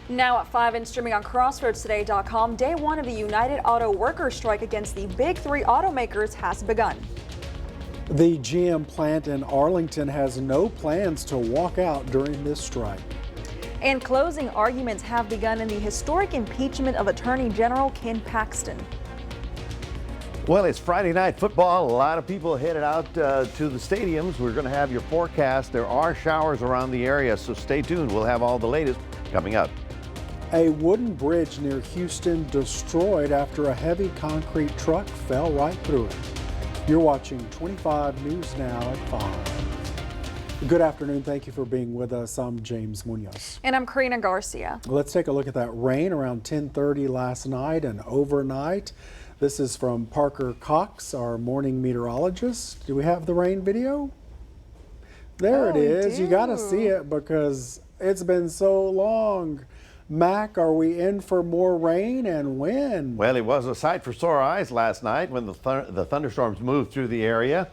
Now at 5 and streaming on crossroadstoday.com, day one of the United Auto Workers strike against the big three automakers has begun. The GM plant in Arlington has no plans to walk out during this strike. And closing arguments have begun in the historic impeachment of Attorney General Ken Paxton. Well, it's Friday night football. A lot of people headed out to the stadiums. We're going to have your forecast. There are showers around the area, so stay tuned. We'll have all the latest coming up. A wooden bridge near Houston destroyed after a heavy concrete truck fell right through it. You're watching 25 News Now at 5. Good afternoon. Thank you for being with us. I'm James Munoz. And I'm Karina Garcia. Let's take a look at that rain around 10:30 last night and overnight. This is from Parker Cox, our morning meteorologist. Do we have the rain video? There it is. You got to see it because it's been so long. Mac, are we in for more rain and when? Well, it was a sight for sore eyes last night when the thunderstorms moved through the area.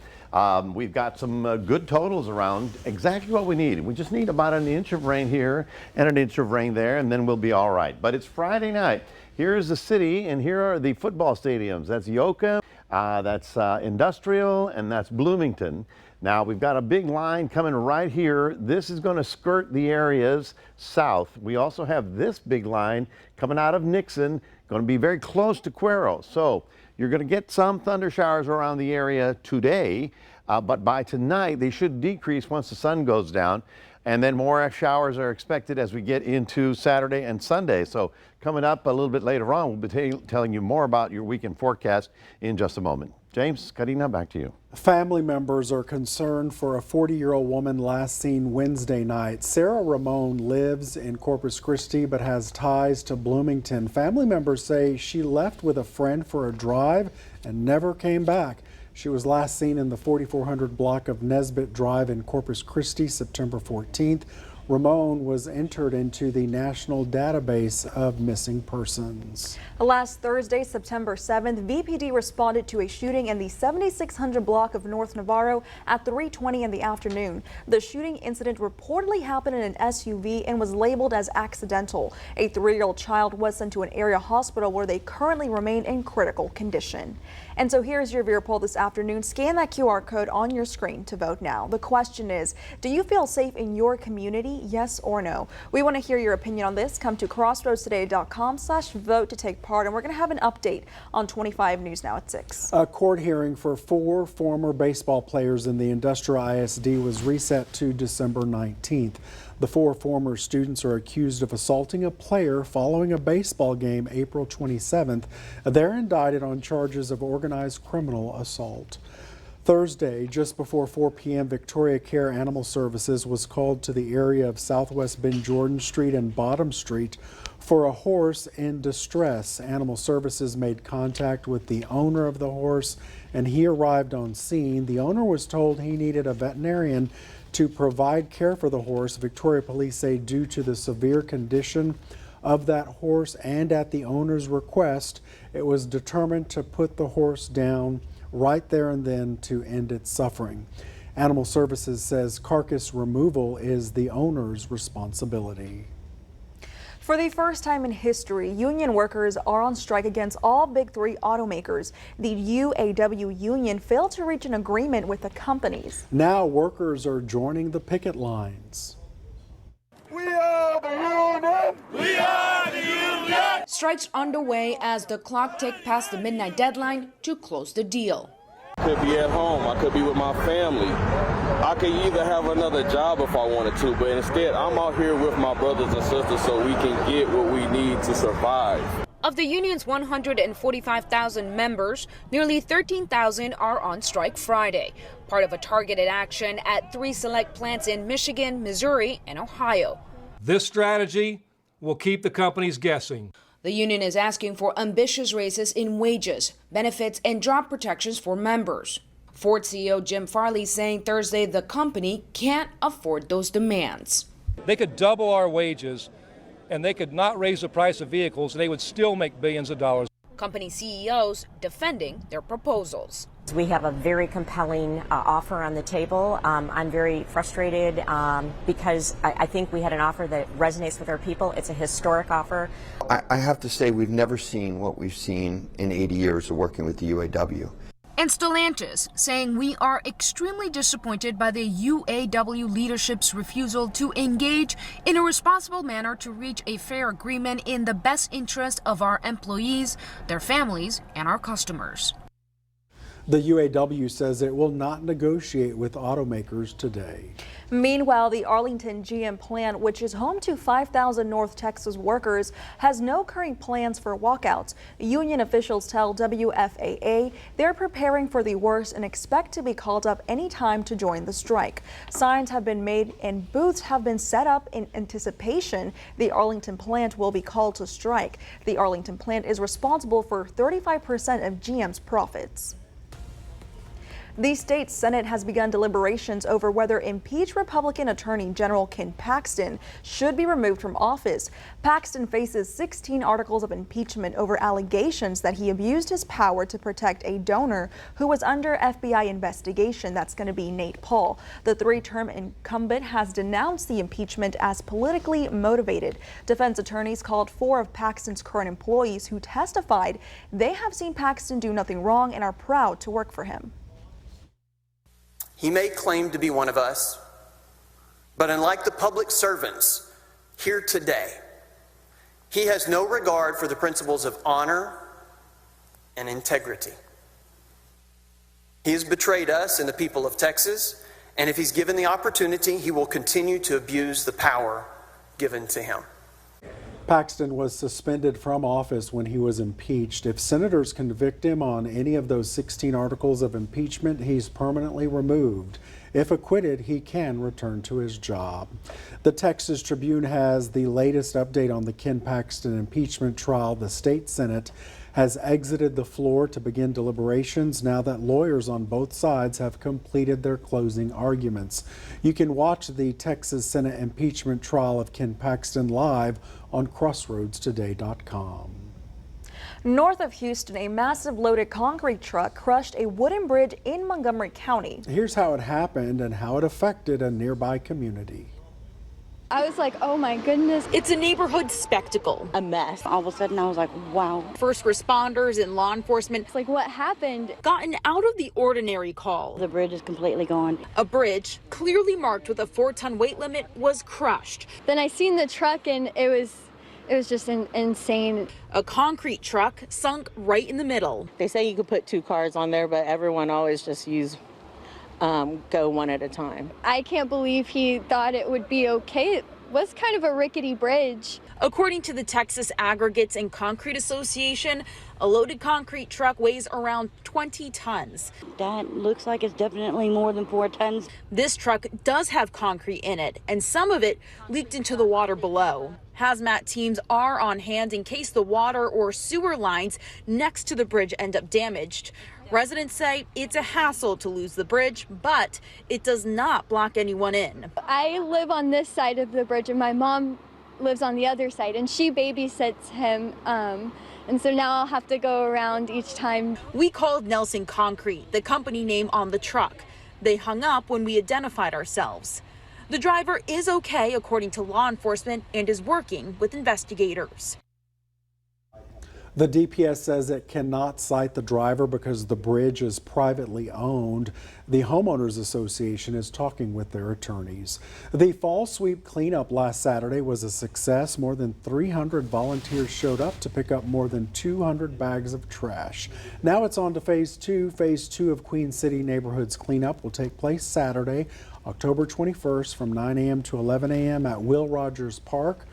We've got some good totals around, exactly what we need. We just need about an inch of rain here and an inch of rain there, and then we'll be all right. But it's Friday night. Here's the city, and here are the football stadiums. That's Yoakum, that's Industrial, and that's Bloomington. Now, we've got a big line coming right here. This is going to skirt the areas south. We also have this big line coming out of Nixon, going to be very close to Cuero. So you're going to get some thunder showers around the area today, but by tonight, they should decrease once the sun goes down. And then more showers are expected as we get into Saturday and Sunday. So coming up a little bit later on, we'll be telling you more about your weekend forecast in just a moment. James, Karina, back to you. Family members are concerned for a 40-year-old woman last seen Wednesday night. Sarah Ramon lives in Corpus Christi but has ties to Bloomington. Family members say she left with a friend for a drive and never came back. She was last seen in the 4400 block of Nesbitt Drive in Corpus Christi September 14th. Ramon was entered into the National Database of Missing Persons. Last Thursday, September 7th, VPD responded to a shooting in the 7600 block of North Navarro at 3:20 in the afternoon. The shooting incident reportedly happened in an SUV and was labeled as accidental. A 3-year-old child was sent to an area hospital where they currently remain in critical condition. And so here's your viewer poll this afternoon. Scan that QR code on your screen to vote now. The question is, do you feel safe in your community? Yes or no? We want to hear your opinion on this. Come to crossroadstoday.com/vote to take part, and we're going to have an update on 25 News Now at 6. A court hearing for 4 former baseball players in the Industrial ISD was reset to December 19th. The 4 former students are accused of assaulting a player following a baseball game April 27th. They're indicted on charges of organized criminal assault. Thursday, just before 4 p.m., Victoria Care Animal Services was called to the area of Southwest Ben Jordan Street and Bottom Street for a horse in distress. Animal Services made contact with the owner of the horse, and he arrived on scene. The owner was told he needed a veterinarian to provide care for the horse. Victoria Police say due to the severe condition of that horse and at the owner's request, it was determined to put the horse down right there and then to end its suffering. Animal Services says carcass removal is the owner's responsibility. For the first time in history, union workers are on strike against all big three automakers. The UAW union failed to reach an agreement with the companies. Now workers are joining the picket lines. We are the union! We are the union! Strikes underway as the clock ticks past the midnight deadline to close the deal. I could be at home, I could be with my family. I could either have another job if I wanted to, but instead I'm out here with my brothers and sisters so we can get what we need to survive. Of the union's 145,000 members, nearly 13,000 are on strike Friday, part of a targeted action at 3 select plants in Michigan, Missouri, and Ohio. This strategy will keep the companies guessing. The union is asking for ambitious raises in wages, benefits, and job protections for members. Ford CEO Jim Farley saying Thursday the company can't afford those demands. They could double our wages and they could not raise the price of vehicles and they would still make billions of dollars. company CEOs defending their proposals. We have a very compelling offer on the table. I'm very frustrated because I think we had an offer that resonates with our people. It's a historic offer. I have to say we've never seen what we've seen in 80 years of working with the UAW. And Stellantis saying we are extremely disappointed by the UAW leadership's refusal to engage in a responsible manner to reach a fair agreement in the best interest of our employees, their families, and our customers. The UAW says it will not negotiate with automakers today. Meanwhile, the Arlington GM plant, which is home to 5,000 North Texas workers, has no current plans for walkouts. Union officials tell WFAA they're preparing for the worst and expect to be called up anytime to join the strike. Signs have been made and booths have been set up in anticipation the Arlington plant will be called to strike. The Arlington plant is responsible for 35% of GM's profits. The state Senate has begun deliberations over whether impeached Republican Attorney General Ken Paxton should be removed from office. Paxton faces 16 articles of impeachment over allegations that he abused his power to protect a donor who was under FBI investigation. That's going to be Nate Paul. The three-term incumbent has denounced the impeachment as politically motivated. Defense attorneys called 4 of Paxton's current employees who testified they have seen Paxton do nothing wrong and are proud to work for him. He may claim to be one of us, but unlike the public servants here today, he has no regard for the principles of honor and integrity. He has betrayed us and the people of Texas, and if he's given the opportunity, he will continue to abuse the power given to him. Paxton was suspended from office when he was impeached. If senators convict him on any of those 16 articles of impeachment, he's permanently removed. If acquitted, he can return to his job. The Texas Tribune has the latest update on the Ken Paxton impeachment trial. The state Senate has exited the floor to begin deliberations now that lawyers on both sides have completed their closing arguments. You can watch the Texas Senate impeachment trial of Ken Paxton live on crossroadstoday.com. North of Houston, a massive loaded concrete truck crushed a wooden bridge in Montgomery County. Here's how it happened and how it affected a nearby community. I was like, oh my goodness. It's a neighborhood spectacle. A mess. All of a sudden I was like, wow. First responders and law enforcement, It's like, what happened? gotten out of the ordinary call. The bridge is completely gone. A bridge, clearly marked with a 4-ton weight limit, was crushed. Then I seen the truck and it was just insane. A concrete truck sunk right in the middle. They say you could put 2 cars on there, but everyone always just go one at a time. I can't believe he thought it would be okay. It was kind of a rickety bridge. According to the Texas Aggregates and Concrete Association, a loaded concrete truck weighs around 20 tons. That looks like it's definitely more than 4 tons. This truck does have concrete in it, and some of it leaked into the water below. Hazmat teams are on hand in case the water or sewer lines next to the bridge end up damaged. Residents say it's a hassle to lose the bridge, but it does not block anyone in. I live on this side of the bridge and my mom lives on the other side and she babysits him. And so now I'll have to go around each time. We called Nelson Concrete, the company name on the truck. They hung up when we identified ourselves. The driver is okay, according to law enforcement, and is working with investigators. The DPS says it cannot cite the driver because the bridge is privately owned. The Homeowners Association is talking with their attorneys. The fall sweep cleanup last Saturday was a success. More than 300 volunteers showed up to pick up more than 200 bags of trash. Now it's on to phase 2. Phase 2 of Queen City Neighborhoods cleanup will take place Saturday, October 21st from 9 a.m. to 11 a.m. at Will Rogers Park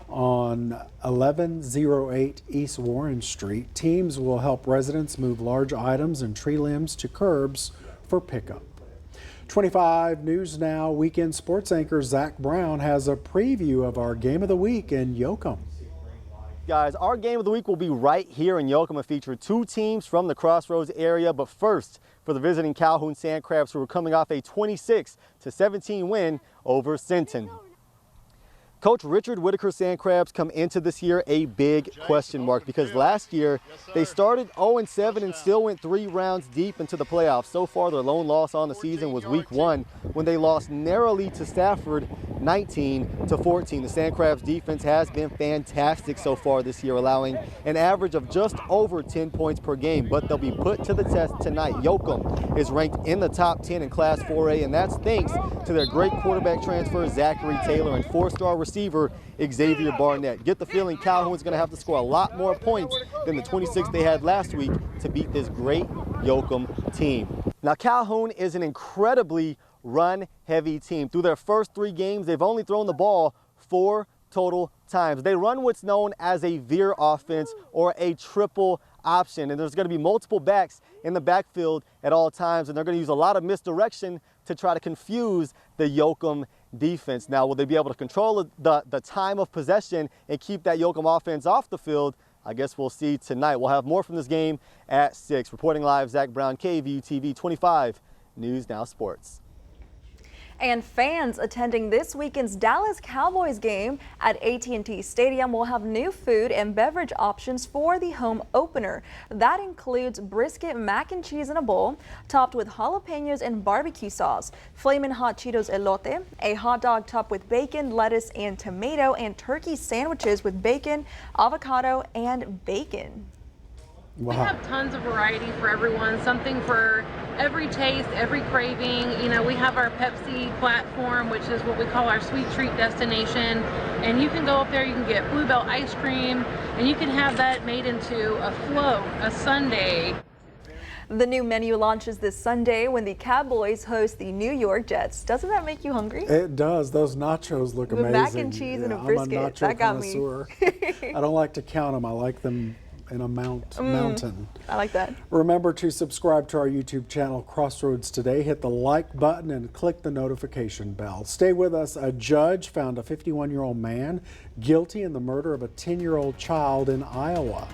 on 1108 East Warren Street. Teams will help residents move large items and tree limbs to curbs for pickup. 25 News Now weekend sports anchor Zach Brown has a preview of our game of the week in Yoakum. Guys, our game of the week will be right here in Yoakum and feature 2 teams from the Crossroads area. But first, for the visiting Calhoun Sandcrabs, who are coming off a 26-17 win over Sinton. Coach Richard Whitaker Sandcrabs come into this year a big question mark because last year they started 0-7 and still went 3 rounds deep into the playoffs. So far, their lone loss on the season was week 1 when they lost narrowly to Stafford 19-14. The Sandcrabs defense has been fantastic so far this year, allowing an average of just over 10 points per game, but they'll be put to the test tonight. Yoakum is ranked in the top 10 in Class 4A, and that's thanks to their great quarterback transfer, Zachary Taylor, and 4-star receiver, Xavier Barnett. Get the feeling Calhoun's going to have to score a lot more points than the 26 they had last week to beat this great Yoakum team. Now, Calhoun is an incredibly run-heavy team. Through their first 3 games, they've only thrown the ball 4 total times. They run what's known as a veer offense or a triple option, and there's going to be multiple backs in the backfield at all times, and they're going to use a lot of misdirection to try to confuse the Yoakum defense. Now, will they be able to control the time of possession and keep that Yoakum offense off the field? I guess we'll see tonight. We'll have more from this game at 6. Reporting live, Zach Brown, KVUE-TV 25 News Now Sports. And fans attending this weekend's Dallas Cowboys game at AT&T Stadium will have new food and beverage options for the home opener. That includes brisket mac and cheese in a bowl, topped with jalapenos and barbecue sauce, Flamin' Hot Cheetos elote, a hot dog topped with bacon, lettuce, and tomato, and turkey sandwiches with bacon, avocado, and bacon. Wow. We have tons of variety for everyone, something for every taste, every craving. You know, we have our Pepsi platform, which is what we call our sweet treat destination. And you can go up there, you can get Bluebell ice cream, and you can have that made into a float, a sundae. The new menu launches this Sunday when the Cowboys host the New York Jets. Doesn't that make you hungry? It does. Those nachos look amazing. Mac and cheese and a brisket. I'm a nacho that got connoisseur. me. I don't like to count them. I like them in a mountain. I like that. Remember to subscribe to our YouTube channel, Crossroads Today. Hit the like button and click the notification bell. Stay with us. A judge found a 51-year-old man guilty in the murder of a 10-year-old child in Iowa.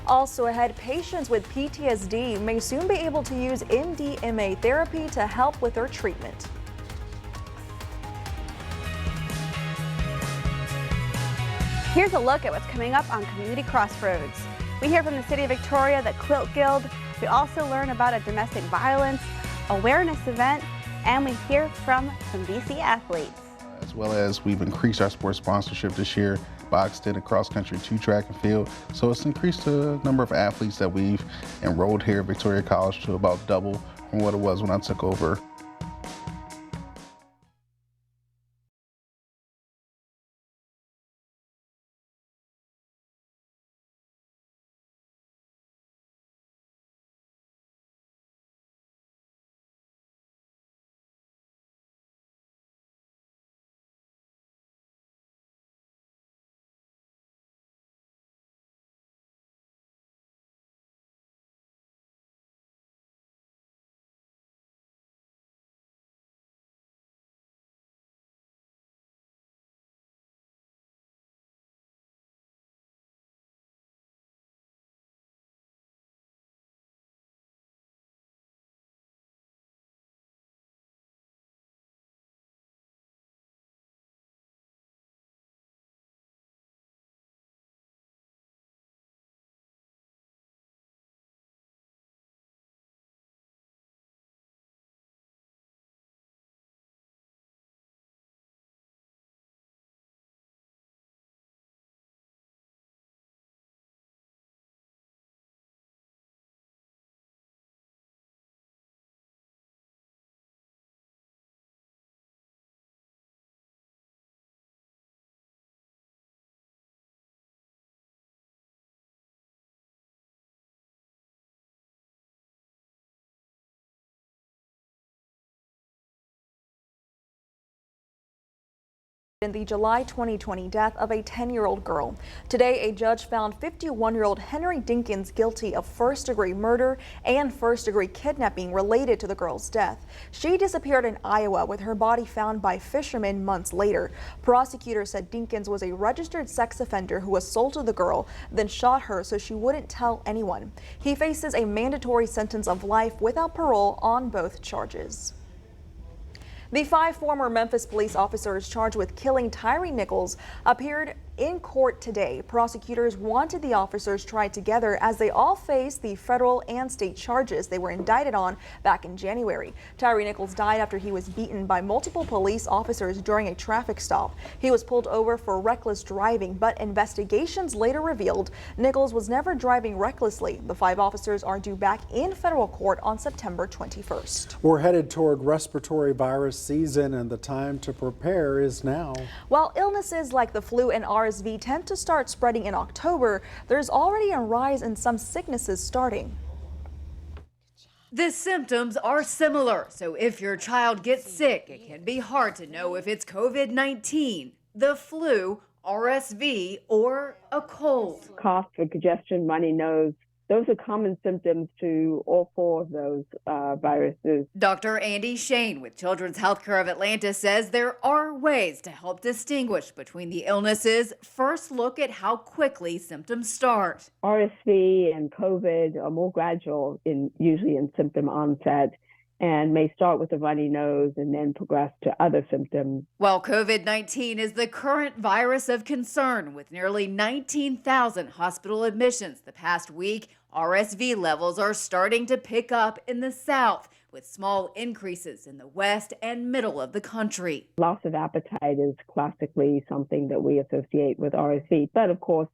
Also ahead, patients with PTSD may soon be able to use MDMA therapy to help with their treatment. Here's a look at what's coming up on Community Crossroads. We hear from the City of Victoria, the Quilt Guild. We also learn about a domestic violence awareness event, and we hear from some BC athletes. As well as we've increased our sports sponsorship this year by extending cross country to track and field. So it's increased the number of athletes that we've enrolled here at Victoria College to about double from what it was when I took over. In the July 2020 death of a 10-year-old girl. Today, a judge found 51-year-old Henry Dinkins guilty of first-degree murder and first-degree kidnapping related to the girl's death. She disappeared in Iowa with her body found by fishermen months later. Prosecutors said Dinkins was a registered sex offender who assaulted the girl, then shot her so she wouldn't tell anyone. He faces a mandatory sentence of life without parole on both charges. The 5 former Memphis police officers charged with killing Tyree Nichols appeared in court today. Prosecutors wanted the officers tried together as they all face the federal and state charges they were indicted on back in January. Tyree Nichols died after he was beaten by multiple police officers during a traffic stop. He was pulled over for reckless driving, but investigations later revealed Nichols was never driving recklessly. The 5 officers are due back in federal court on September 21st. We're headed toward respiratory virus season, and the time to prepare is now. While illnesses like the flu and RSV tend to start spreading in October, there's already a rise in some sicknesses starting. The symptoms are similar, so if your child gets sick, it can be hard to know if it's COVID-19, the flu, RSV, or a cold. Cough, congestion, runny nose. Those are common symptoms to all 4 of those viruses. Dr. Andy Shane with Children's Healthcare of Atlanta says there are ways to help distinguish between the illnesses. First, look at how quickly symptoms start. RSV and COVID are more gradual, usually in symptom onset, and may start with a runny nose and then progress to other symptoms. While COVID-19 is the current virus of concern, with nearly 19,000 hospital admissions the past week, RSV levels are starting to pick up in the South, with small increases in the west and middle of the country. Loss of appetite is classically something that we associate with RSV, but of course,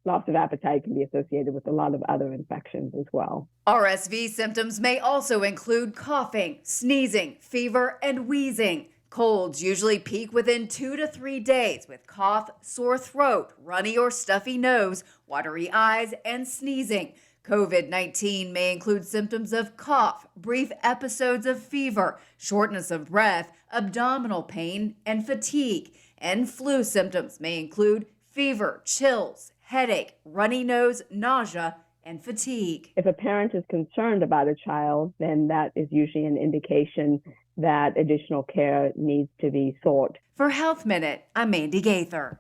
loss of appetite can be associated with a lot of other infections as well. RSV symptoms may also include coughing, sneezing, fever, and wheezing. Colds usually peak within 2 to 3 days with cough, sore throat, runny or stuffy nose, watery eyes, and sneezing. COVID-19 may include symptoms of cough, brief episodes of fever, shortness of breath, abdominal pain, and fatigue. And flu symptoms may include fever, chills, headache, runny nose, nausea, and fatigue. If a parent is concerned about a child, then that is usually an indication that additional care needs to be sought. For Health Minute, I'm Mandy Gaither.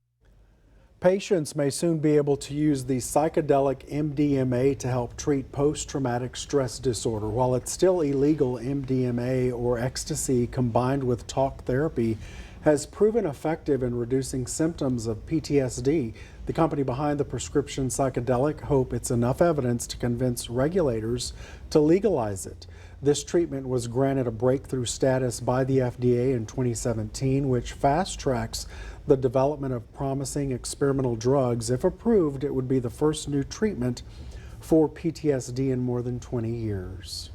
Patients may soon be able to use the psychedelic MDMA to help treat post-traumatic stress disorder. While it's still illegal, MDMA or ecstasy combined with talk therapy has proven effective in reducing symptoms of PTSD. The company behind the prescription psychedelic hope it's enough evidence to convince regulators to legalize it. This treatment was granted a breakthrough status by the FDA in 2017, which fast-tracks the development of promising experimental drugs. If approved, it would be the first new treatment for PTSD in more than 20 years.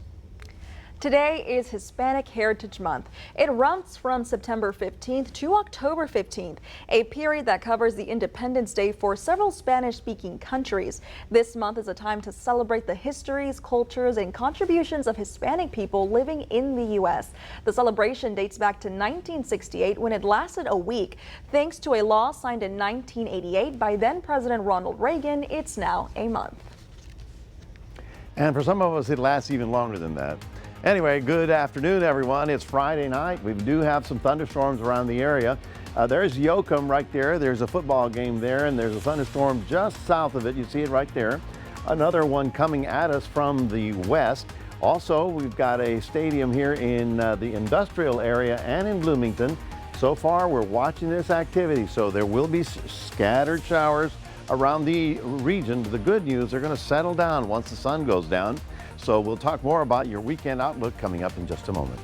Today is Hispanic Heritage Month. It runs from September 15th to October 15th, a period that covers the Independence Day for several Spanish-speaking countries. This month is a time to celebrate the histories, cultures, and contributions of Hispanic people living in the U.S. The celebration dates back to 1968 when it lasted a week. Thanks to a law signed in 1988 by then President Ronald Reagan, it's now a month. And for some of us, it lasts even longer than that. Anyway, good afternoon, everyone. It's Friday night. We do have some thunderstorms around the area. There's Yoakum right there. There's a football game there, and there's a thunderstorm just south of it. You see it right there. Another one coming at us from the west. Also, we've got a stadium here in the industrial area and in Bloomington. So far, we're watching this activity, so there will be scattered showers around the region. The good news, they're going to settle down once the sun goes down. So we'll talk more about your weekend outlook coming up in just a moment.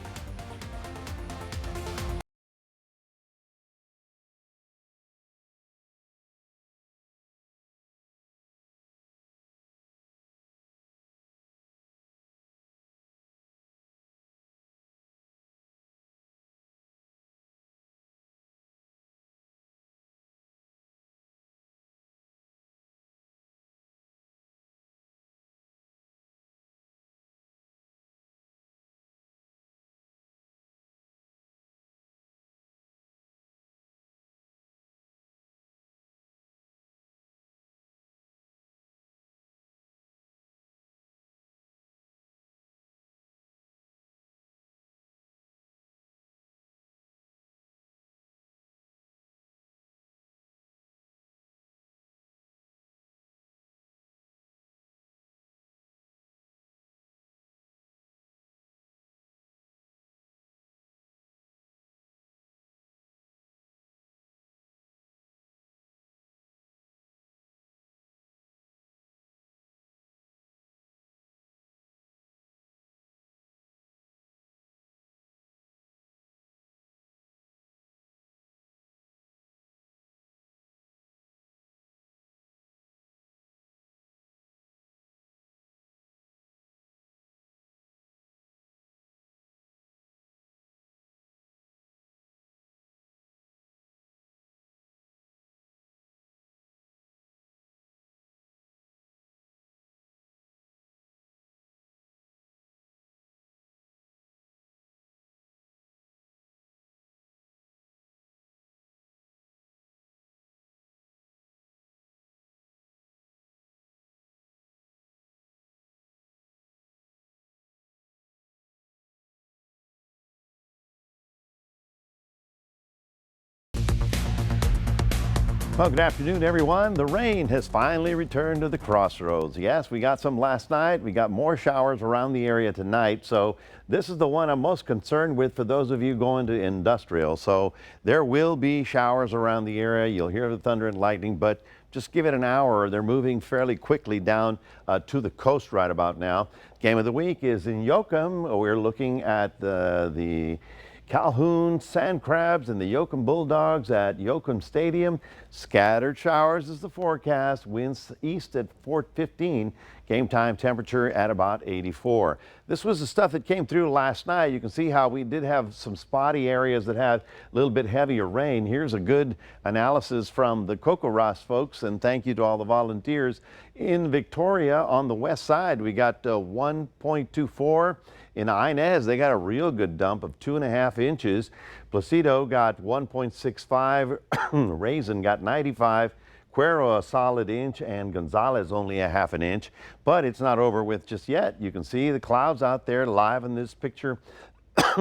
Well, good afternoon, everyone. The rain has finally returned to the crossroads. Yes, we got some last night. We got more showers around the area tonight. So this is the one I'm most concerned with for those of you going to industrial. So there will be showers around the area. You'll hear the thunder and lightning, but just give it an hour. They're moving fairly quickly down to the coast right about now. Game of the week is in Yoakum. We're looking at the Calhoun Sand Crabs and the Yoakum Bulldogs at Yoakum Stadium. Scattered showers is the forecast. Winds east at 4:15. Game time temperature at about 84. This was the stuff that came through last night. You can see how we did have some spotty areas that had a little bit heavier rain. Here's a good analysis from the Coco Ross folks, and thank you to all the volunteers. In Victoria on the west side, we got 1.24. In Inez, they got a real good dump of 2.5 inches. Placido got 1.65. Raisin got 95. Cuero a solid inch, and Gonzales only a half an inch. But it's not over with just yet. You can see the clouds out there live in this picture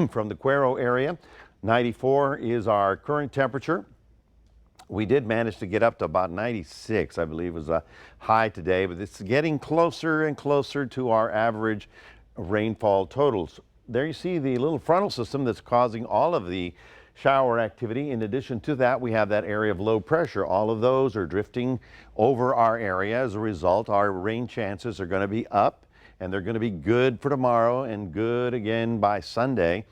from the Cuero area. 94 is our current temperature. We did manage to get up to about 96, I believe was a high today, but it's getting closer and closer to our average rainfall totals. There you see the little frontal system that's causing all of the shower activity. In addition to that, we have that area of low pressure. All of those are drifting over our area. As a result, our rain chances are going to be up, and they're going to be good for tomorrow and good again by Sunday.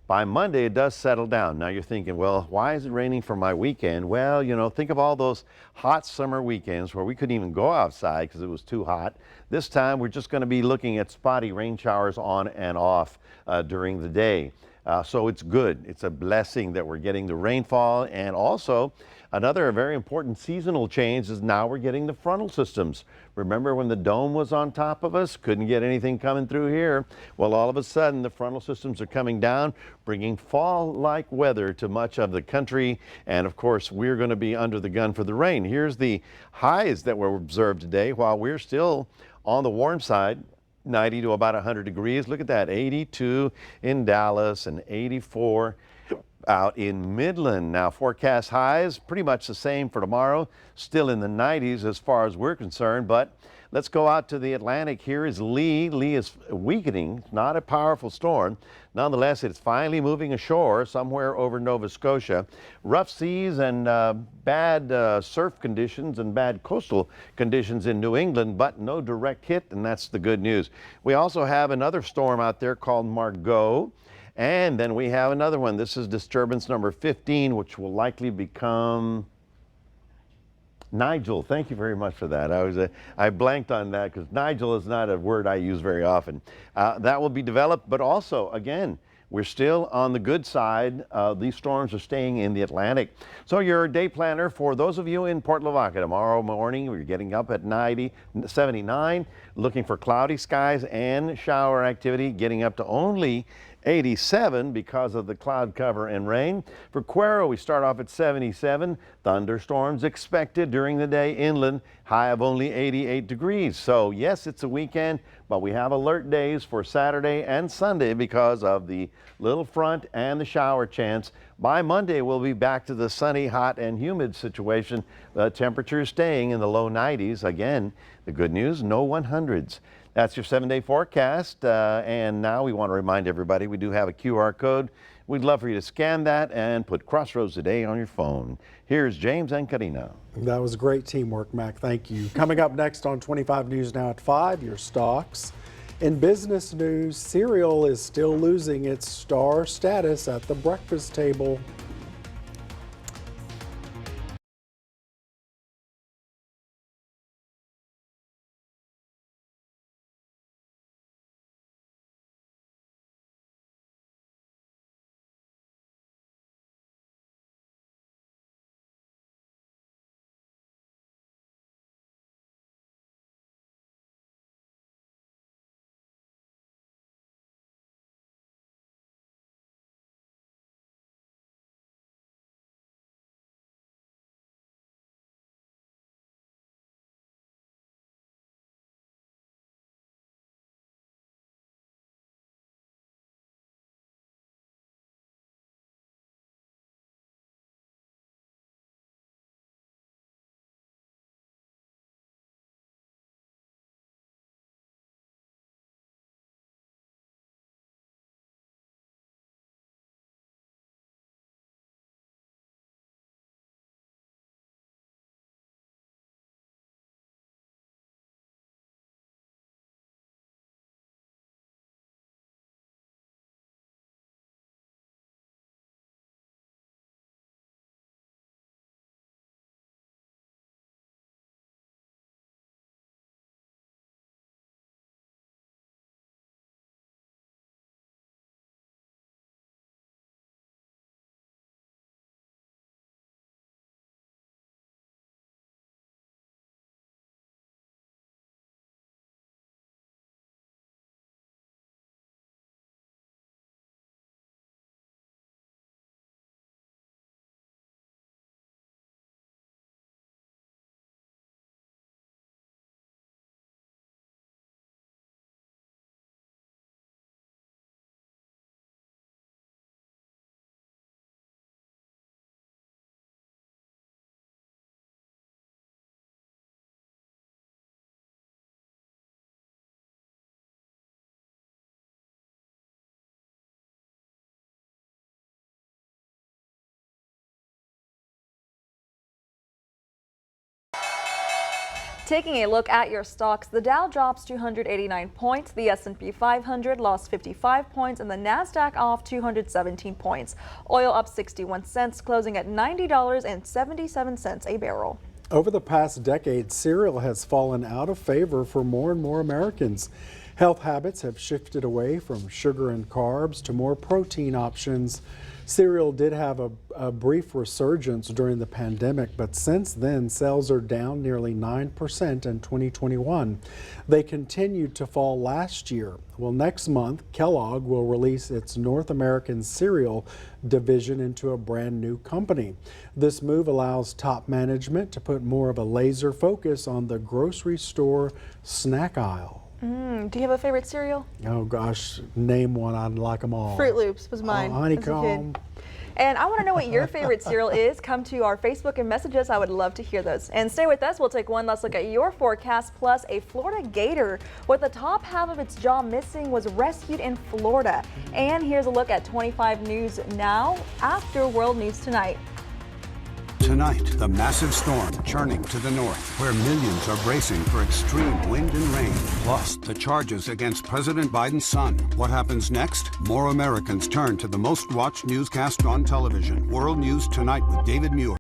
By Monday, it does settle down. Now you're thinking, well, why is it raining for my weekend? Well, you know, think of all those hot summer weekends where we couldn't even go outside because it was too hot. This time, we're just going to be looking at spotty rain showers on and off during the day. So it's good. It's a blessing that we're getting the rainfall. And also, another very important seasonal change is now we're getting the frontal systems. Remember when the dome was on top of us? Couldn't get anything coming through here. Well, all of a sudden, the frontal systems are coming down, bringing fall-like weather to much of the country. And of course, we're going to be under the gun for the rain. Here's the highs that were observed today while we're still on the warm side. 90 to about 100 degrees. Look at that, 82 in Dallas and 84 out in Midland. Now forecast highs pretty much the same for tomorrow, still in the 90s as far as we're concerned, but let's go out to the Atlantic. Here is Lee. Lee is weakening, not a powerful storm. Nonetheless, it's finally moving ashore somewhere over Nova Scotia. Rough seas and bad surf conditions and bad coastal conditions in New England, but no direct hit, and that's the good news. We also have another storm out there called Margot. And then we have another one. This is disturbance number 15, which will likely become Nigel. Thank you very much for that. I blanked on that because Nigel is not a word I use very often. That will be developed, but also, again, we're still on the good side. These storms are staying in the Atlantic. So your day planner for those of you in Port Lavaca tomorrow morning, we're getting up at 79, looking for cloudy skies and shower activity, getting up to only 87 because of the cloud cover and rain. For Cuero, we start off at 77. Thunderstorms expected during the day inland, high of only 88 degrees. So yes, it's a weekend, but we have alert days for Saturday and Sunday because of the little front and the shower chance. By Monday, we'll be back to the sunny, hot, and humid situation. The temperature is staying in the low 90s. Again, the good news, no 100s. That's your 7-day forecast. And now we want to remind everybody we do have a QR code. We'd love for you to scan that and put Crossroads Today on your phone. Here's James and Karina. That was great teamwork, Mac. Thank you. Coming up next on 25 News Now at 5, your stocks. In business news, cereal is still losing its star status at the breakfast table. Taking a look at your stocks, the Dow drops 289 points, the S&P 500 lost 55 points, and the Nasdaq off 217 points. Oil up 61 cents, closing at $90.77 a barrel. Over the past decade, cereal has fallen out of favor for more and more Americans. Health habits have shifted away from sugar and carbs to more protein options. Cereal did have a brief resurgence during the pandemic, but since then, sales are down nearly 9% in 2021. They continued to fall last year. Well, next month, Kellogg will release its North American cereal division into a brand new company. This move allows top management to put more of a laser focus on the grocery store snack aisle. Do you have a favorite cereal? Oh gosh, name one. I like them all. Fruit Loops was mine. Honeycomb. And I want to know what your favorite cereal is. Come to our Facebook and message us. I would love to hear those. And stay with us. We'll take one last look at your forecast. Plus, a Florida gator with the top half of its jaw missing was rescued in Florida. And here's a look at 25 News now after World News Tonight. Tonight, the massive storm churning to the north, where millions are bracing for extreme wind and rain. Plus, the charges against President Biden's son. What happens next? More Americans turn to the most watched newscast on television. World News Tonight with David Muir.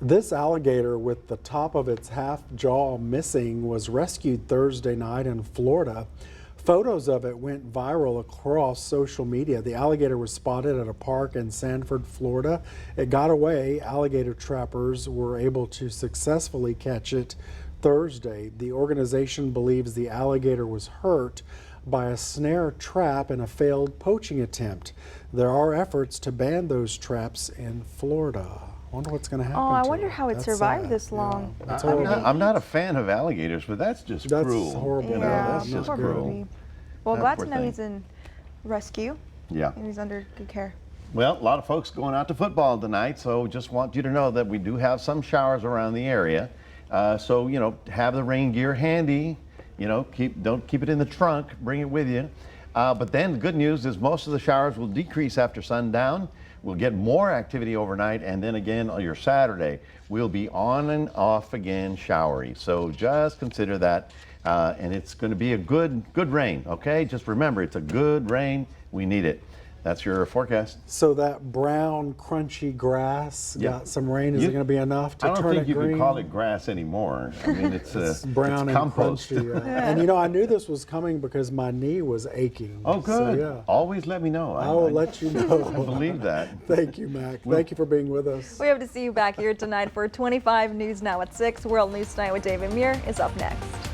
This alligator with the top of its half jaw missing was rescued Thursday night in Florida. Photos of it went viral across social media. The alligator was spotted at a park in Sanford, Florida. It got away. Alligator trappers were able to successfully catch it Thursday. The organization believes the alligator was hurt by a snare trap in a failed poaching attempt. There are efforts to ban those traps in Florida. I wonder what's going to happen. Oh, I wonder how it survived this long. Yeah, I'm not a fan of alligators, but that's just cruel. That's horrible. You know, that's just cruel. Well, glad to know he's in rescue. Yeah. And he's under good care. Well, a lot of folks going out to football tonight, so just want you to know that we do have some showers around the area. So, you know, have the rain gear handy. You know, don't keep it in the trunk. Bring it with you. But then the good news is most of the showers will decrease after sundown. We'll get more activity overnight, and then again on your Saturday, we'll be on and off again showery. So just consider that, and it's going to be a good rain, okay? Just remember, it's a good rain. We need it. That's your forecast. So that brown, crunchy grass got some rain. Is it going to be enough to turn it green? I don't think you can call it grass anymore. I mean, it's brown it's and compost. crunchy. And you know, I knew this was coming because my knee was aching. Oh, good. So, yeah. Always let me know. I will let you know. I believe that. Thank you, Mac. Thank you for being with us. We hope to see you back here tonight for 25 News Now at 6. World News Tonight with David Muir is up next.